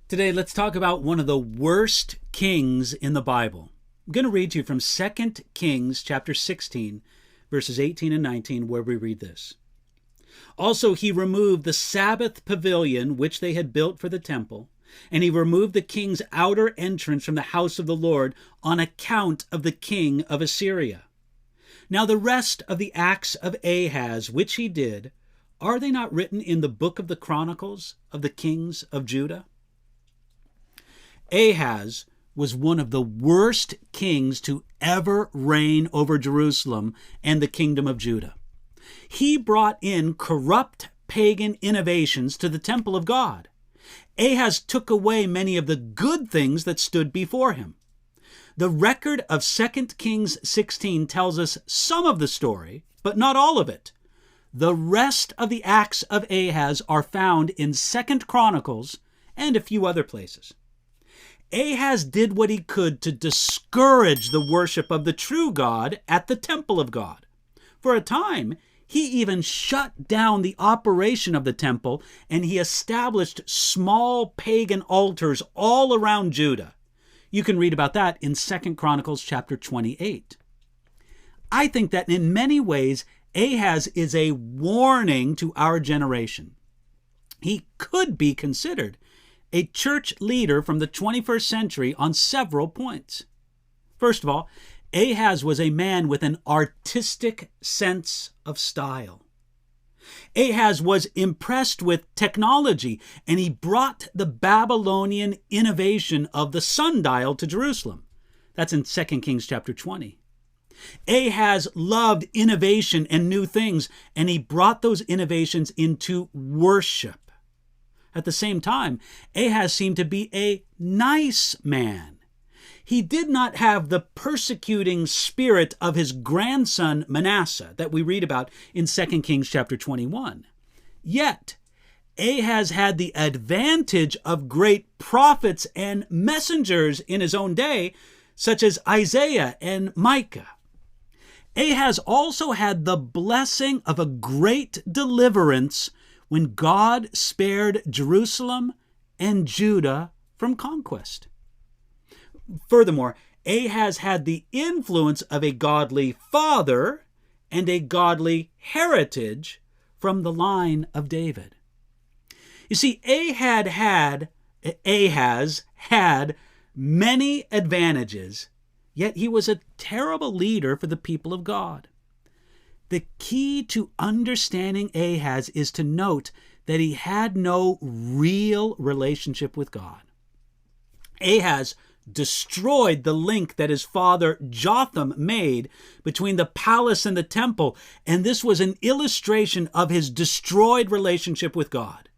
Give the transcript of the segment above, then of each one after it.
Today, let's talk about one of the worst kings in the Bible. I'm going to read to you from 2 Kings chapter 16, verses 18 and 19, where we read this. Also, he removed the Sabbath pavilion which they had built for the temple, and he removed the king's outer entrance from the house of the Lord on account of the king of Assyria. Now the rest of the acts of Ahaz, which he did, are they not written in the book of the Chronicles of the kings of Judah? Ahaz was one of the worst kings to ever reign over Jerusalem and the kingdom of Judah. He brought in corrupt pagan innovations to the temple of God. Ahaz took away many of the good things that stood before him. The record of 2 Kings 16 tells us some of the story, but not all of it. The rest of the acts of Ahaz are found in 2 Chronicles and a few other places. Ahaz did what he could to discourage the worship of the true God at the temple of God. For a time, he even shut down the operation of the temple, and he established small pagan altars all around Judah. You can read about that in 2 Chronicles chapter 28. I think that in many ways, Ahaz is a warning to our generation. He could be considered a church leader from the 21st century on several points. First of all, Ahaz was a man with an artistic sense of style. Ahaz was impressed with technology, and he brought the Babylonian innovation of the sundial to Jerusalem. That's in 2 Kings chapter 20. Ahaz loved innovation and new things, and he brought those innovations into worship. At the same time, Ahaz seemed to be a nice man. He did not have the persecuting spirit of his grandson Manasseh that we read about in 2 Kings chapter 21. Yet, Ahaz had the advantage of great prophets and messengers in his own day, such as Isaiah and Micah. Ahaz also had the blessing of a great deliverance when God spared Jerusalem and Judah from conquest. Furthermore, Ahaz had the influence of a godly father and a godly heritage from the line of David. You see, Ahaz had many advantages, yet he was a terrible leader for the people of God. The key to understanding Ahaz is to note that he had no real relationship with God. Ahaz destroyed the link that his father Jotham made between the palace and the temple, and this was an illustration of his destroyed relationship with God.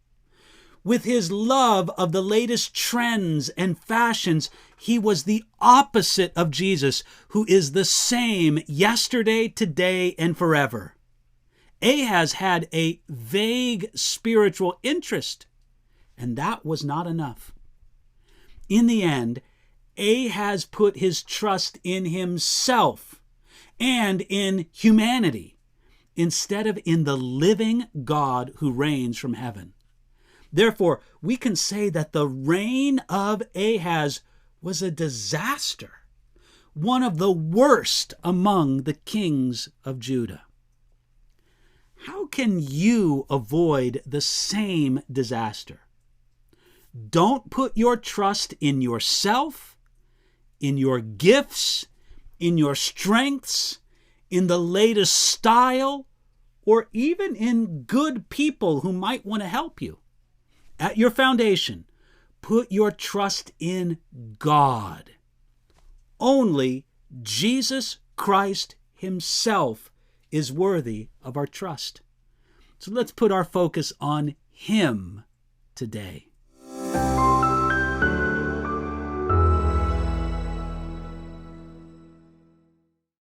With his love of the latest trends and fashions, he was the opposite of Jesus, who is the same yesterday, today, and forever. Ahaz had a vague spiritual interest, and that was not enough. In the end, Ahaz put his trust in himself and in humanity instead of in the living God who reigns from heaven. Therefore, we can say that the reign of Ahaz was a disaster, one of the worst among the kings of Judah. How can you avoid the same disaster? Don't put your trust in yourself, in your gifts, in your strengths, in the latest style, or even in good people who might want to help you. At your foundation, put your trust in God. Only Jesus Christ himself is worthy of our trust. So let's put our focus on him today.